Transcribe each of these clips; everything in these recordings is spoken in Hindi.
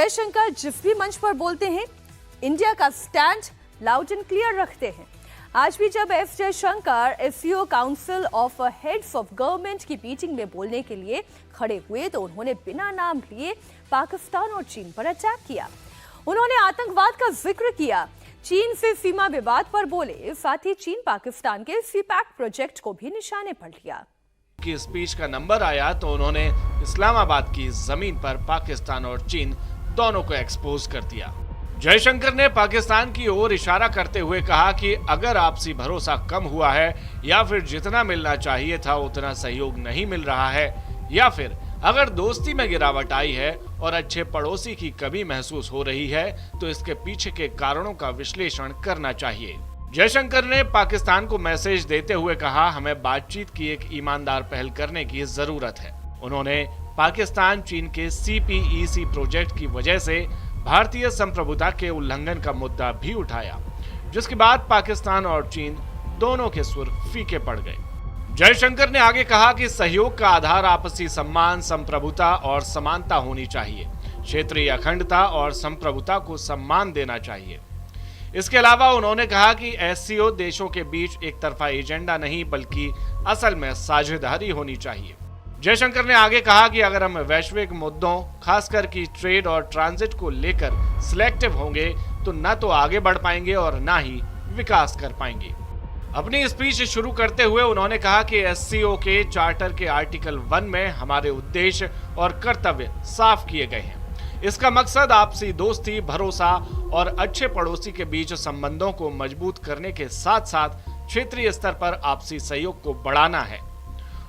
जयशंकर जिस भी मंच पर बोलते हैं, इंडिया का स्टैंड लाउड एंड क्लियर रखते हैं। आज भी जब S Jaishankar SCO council of heads of government की मीटिंग में बोलने के लिए खड़े हुए तो उन्होंने बिना नाम लिए पाकिस्तान और चीन पर अटैक किया। उन्होंने आतंकवाद का जिक्र किया, चीन से सीमा विवाद पर बोले, साथ ही चीन पाकिस्तान के सीपैक प्रोजेक्ट को भी निशाने पर लिया। की स्पीच का नंबर आया तो उन्होंने इस्लामाबाद की जमीन पर पाकिस्तान और चीन दोनों को एक्सपोज कर दिया। जयशंकर ने पाकिस्तान की ओर इशारा करते हुए कहा कि अगर आपसी भरोसा कम हुआ है या फिर जितना मिलना चाहिए था उतना सहयोग नहीं मिल रहा है या फिर अगर दोस्ती में गिरावट आई है और अच्छे पड़ोसी की कमी महसूस हो रही है तो इसके पीछे के कारणों का विश्लेषण करना चाहिए। जयशंकर ने पाकिस्तान को मैसेज देते हुए कहा, हमें बातचीत की एक ईमानदार पहल करने की जरूरत है। उन्होंने पाकिस्तान चीन के CPEC प्रोजेक्ट की वजह से भारतीय संप्रभुता के उल्लंघन का मुद्दा भी उठाया, जिसके बाद पाकिस्तान और चीन दोनों के सुर फीके पड़ गए। जयशंकर ने आगे कहा कि सहयोग का आधार आपसी सम्मान, संप्रभुता और समानता होनी चाहिए। क्षेत्रीय अखंडता और संप्रभुता को सम्मान देना चाहिए। इसके अलावा उन्होंने कहा कि SCO देशों के बीच एक तरफा एजेंडा नहीं बल्कि असल में साझेदारी होनी चाहिए। जयशंकर ने आगे कहा कि अगर हम वैश्विक मुद्दों खासकर कि ट्रेड और ट्रांजिट को लेकर सिलेक्टिव होंगे तो न तो आगे बढ़ पाएंगे और न ही विकास कर पाएंगे। अपनी स्पीच शुरू करते हुए उन्होंने कहा कि SCO के चार्टर के आर्टिकल 1 में हमारे उद्देश्य और कर्तव्य साफ किए गए हैं। इसका मकसद आपसी दोस्ती, भरोसा और अच्छे पड़ोसी के बीच संबंधों को मजबूत करने के साथ साथ क्षेत्रीय स्तर पर आपसी सहयोग को बढ़ाना है।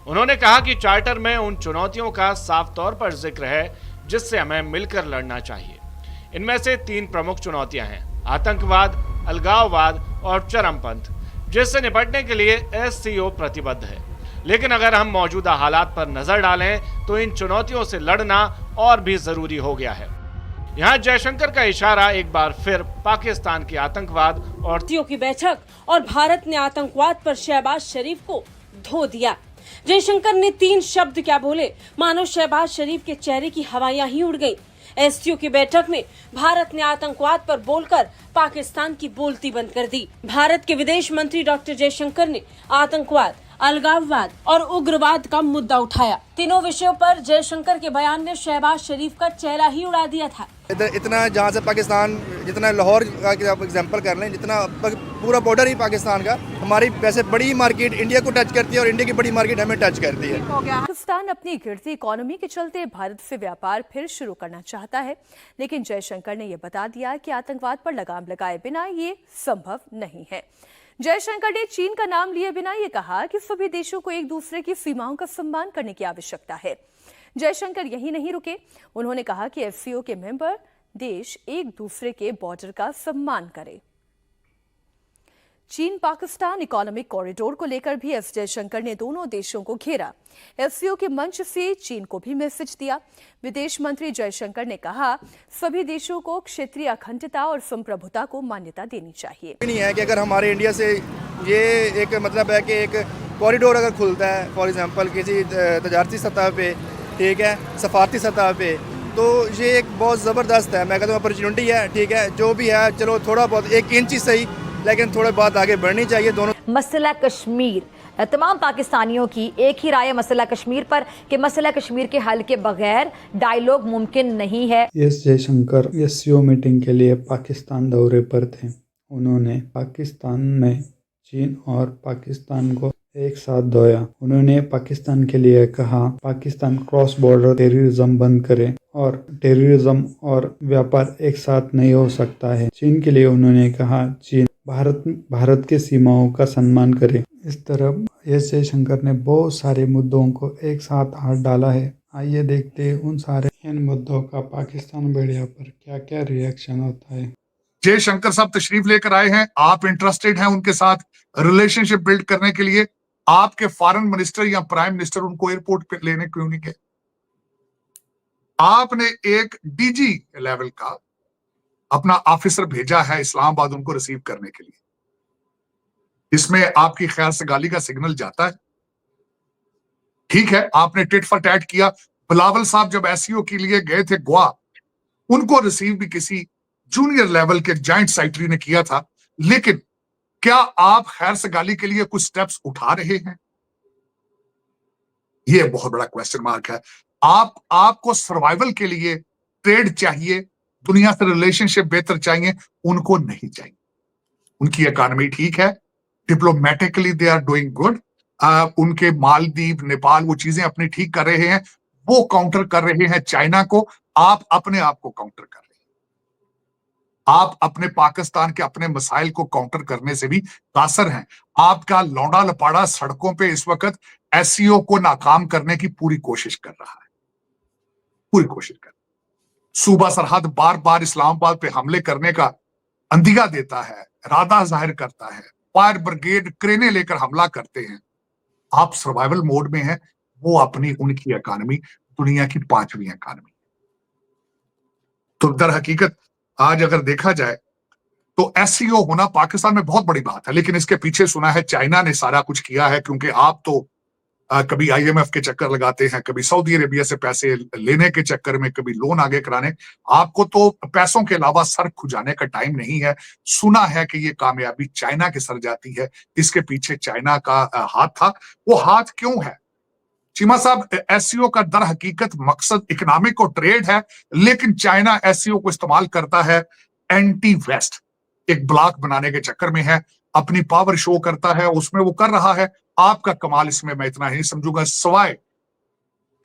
उन्होंने कहा कि चार्टर में उन चुनौतियों का साफ तौर पर जिक्र है जिससे हमें मिलकर लड़ना चाहिए। इनमें से 3 प्रमुख चुनौतियां हैं: आतंकवाद, अलगाववाद और चरमपंथ, जिससे निपटने के लिए SCO प्रतिबद्ध है। लेकिन अगर हम मौजूदा हालात पर नजर डालें तो इन चुनौतियों से लड़ना और भी जरूरी हो गया है। यहाँ जयशंकर का इशारा एक बार फिर पाकिस्तान के आतंकवाद और की बैठक और भारत ने आतंकवाद पर शहबाज शरीफ को धो दिया। जयशंकर ने 3 शब्द क्या बोले, मानो शहबाज शरीफ के चेहरे की हवाइयां ही उड़ गई। SCO की बैठक में भारत ने आतंकवाद पर बोलकर पाकिस्तान की बोलती बंद कर दी। भारत के विदेश मंत्री डॉक्टर जयशंकर ने आतंकवाद, अलगाववाद और उग्रवाद का मुद्दा उठाया। तीनों विषयों पर जयशंकर के बयान ने शहबाज शरीफ का चेहरा ही उड़ा दिया था। इतना जहाँ से पाकिस्तान, जितना लाहौर का एग्जांपल कर लें, जितना पूरा बॉर्डर ही पाकिस्तान का, हमारी वैसे बड़ी मार्केट इंडिया को टच करती है और इंडिया की बड़ी मार्केट हमें टच करती है। पाकिस्तान अपनी गिरती इकोनॉमी के चलते भारत से व्यापार फिर शुरू करना चाहता है, लेकिन जयशंकर ने यह बता दिया कि आतंकवाद पर लगाम लगाए बिना ये संभव नहीं है। जयशंकर ने चीन का नाम लिए बिना ये कहा कि सभी देशों को एक दूसरे की सीमाओं का सम्मान करने की आवश्यकता है। जयशंकर यही नहीं रुके, उन्होंने कहा कि SCO के मेंबर देश एक दूसरे के बॉर्डर का सम्मान करें। चीन पाकिस्तान इकोनॉमिक कॉरिडोर को लेकर भी एस जयशंकर ने दोनों देशों को घेरा। SCO के मंच से चीन को भी मैसेज दिया। विदेश मंत्री जयशंकर ने कहा, सभी देशों को क्षेत्रीय अखंडता और संप्रभुता को मान्यता देनी चाहिए। नहीं है कि अगर हमारे इंडिया से ये एक मतलब है कि एक कॉरिडोर अगर खुलता है, फॉर एग्जांपल किसी तजारती सतह पे, ठीक है, सफारती सतह पे, तो ये एक बहुत ज़बरदस्त है, मैं कहता हूँ अपॉर्चुनिटी है। ठीक है, जो भी है, चलो थोड़ा बहुत 1 इंच ही सही, लेकिन थोड़ी बात आगे बढ़नी चाहिए। दोनों मसला कश्मीर, तमाम पाकिस्तानियों की एक ही राय मसला कश्मीर पर कि मसला कश्मीर के हल के बगैर डायलॉग मुमकिन नहीं है। एस जयशंकर SCO मीटिंग के लिए पाकिस्तान दौरे पर थे। उन्होंने पाकिस्तान में चीन और पाकिस्तान को एक साथ धोया। उन्होंने पाकिस्तान के लिए कहा, पाकिस्तान क्रॉस बॉर्डर टेररिज्म बंद करे और टेररिज्म और व्यापार एक साथ नहीं हो सकता है। चीन के लिए उन्होंने कहा, चीन भारत के सीमाओं का सम्मान करे। इस तरह एस जयशंकर ने बहुत सारे मुद्दों को एक साथ हाथ डाला है। आइए देखते हैं उन सारे इन मुद्दों का पाकिस्तान मीडिया पर क्या क्या रिएक्शन होता है। जयशंकर साहब तशरीफ लेकर आए हैं, आप इंटरेस्टेड हैं उनके साथ रिलेशनशिप बिल्ड करने के लिए, आपके फॉरेन मिनिस्टर या प्राइम मिनिस्टर उनको एयरपोर्ट पे लेने क्यों नहीं गए? आपने एक DG लेवल का अपना ऑफिसर भेजा है इस्लामाबाद उनको रिसीव करने के लिए। इसमें आपकी ख्याल से गाली का सिग्नल जाता है? ठीक है, आपने टिट फॉर टैट किया। बिलावल साहब जब SCO के लिए गए थे गोवा, उनको रिसीव भी किसी जूनियर लेवल के जाइंट सेक्रेटरी ने किया था। लेकिन क्या आप खैर सगाली के लिए कुछ स्टेप्स उठा रहे हैं? यह बहुत बड़ा क्वेश्चन मार्क है। आपको सर्वाइवल के लिए ट्रेड चाहिए, दुनिया से रिलेशनशिप बेहतर चाहिए, उनको नहीं चाहिए। उनकी इकोनॉमी ठीक है, diplomatically they are doing good. उनके मालदीव, नेपाल वो चीजें अपनी ठीक कर रहे हैं, वो काउंटर कर रहे हैं चाइना को। आप अपने आप को काउंटर कर रहे हैं। आप अपने पाकिस्तान के अपने मसाइल को काउंटर करने से भी कासर हैं। आपका लौंडा लपाड़ा सड़कों पे इस वक्त एससीओ को नाकाम करने की पूरी कोशिश कर रहा है, पूरी कोशिश कर। सूबा सरहद बार बार इस्लामाबाद पे हमले करने का अंदिया देता है, इरादा जाहिर करता है, फायर ब्रिगेड क्रेनें लेकर हमला करते हैं। आप सर्वाइवल मोड में हैं, वो अपनी उनकी इकोनॉमी दुनिया की 5वीं इकोनॉमी। तो दर हकीकत आज अगर देखा जाए तो एससीओ होना पाकिस्तान में बहुत बड़ी बात है, लेकिन इसके पीछे सुना है चाइना ने सारा कुछ किया है। क्योंकि आप तो कभी आईएमएफ के चक्कर लगाते हैं, कभी सऊदी अरेबिया से पैसे लेने के चक्कर में, कभी लोन आगे कराने। आपको तो पैसों के अलावा सर खुजाने का टाइम नहीं है। सुना है कि ये कामयाबी चाइना के सर जाती है, इसके पीछे चाइना का हाथ था। वो हाथ क्यों है चीमा साहब? एससीओ का दर हकीकत मकसद इकोनॉमिक और ट्रेड है, लेकिन चाइना एससीओ को इस्तेमाल करता है एंटी वेस्ट, एक ब्लॉक बनाने के चक्कर में है, अपनी पावर शो करता है, उसमें वो कर रहा है। आपका कमाल इसमें मैं इतना ही समझूंगा सिवाय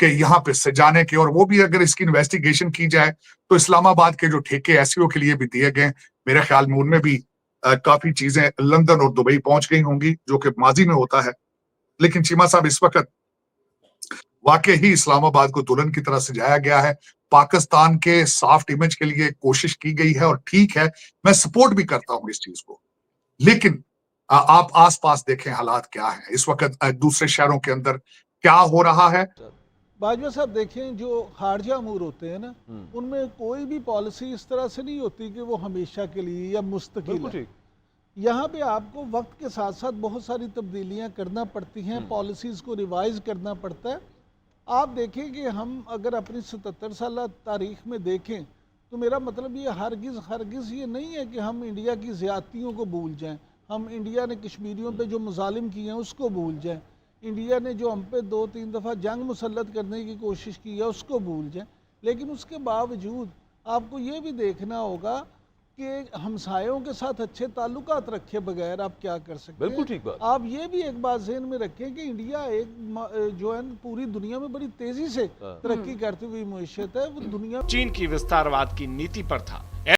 कि यहां पे सजाने के, और वो भी अगर इसकी इन्वेस्टिगेशन की जाए तो इस्लामाबाद के जो ठेके एससीओ के लिए भी दिए गए, मेरे ख्याल में उनमें भी काफी चीजें लंदन और दुबई पहुंच गई होंगी, जो कि माजी में होता है। लेकिन चीमा साहब इस वक्त वाकई ही इस्लामाबाद को दुल्हन की तरह सजाया गया है। पाकिस्तान के सॉफ्ट इमेज के लिए कोशिश की गई है, और ठीक है, मैं सपोर्ट भी करता हूं इस चीज को। लेकिन आप आसपास देखें हालात क्या है इस वक्त, दूसरे शहरों के अंदर क्या हो रहा है। बाजवा साहब देखें, जो खारजा अमूर होते हैं ना, उनमें कोई भी पॉलिसी इस तरह से नहीं होती कि वो हमेशा के लिए या मुस्तकिल है। यहाँ पे आपको वक्त के साथ साथ बहुत सारी तब्दीलियाँ करना पड़ती हैं, पॉलिसीज़ को रिवाइज करना पड़ता है। आप देखें कि हम अगर अपनी 77 साल तारीख में देखें तो मेरा मतलब ये हरगिज़ ये नहीं है कि हम इंडिया की ज़्यादतियों को भूल जाएं, हम इंडिया ने कश्मीरियों पे जो मुजालिम किए हैं उसको भूल जाएं, इंडिया ने जो हम पे 2-3 दफ़ा जंग मुसल्लत करने की कोशिश की है उसको भूल जाएं। लेकिन उसके बावजूद आपको ये भी देखना होगा कि हमसायों के साथ अच्छे ताल्लुकात रखे बगैर आप क्या कर सकते हैं। बिल्कुल ठीक बात। आप ये भी एक बात ज़हन में रखें कि इंडिया एक जो है पूरी दुनिया में बड़ी तेजी से तरक्की करती हुई मुईशत है। वो दुनिया चीन की विस्तारवाद की नीति पर था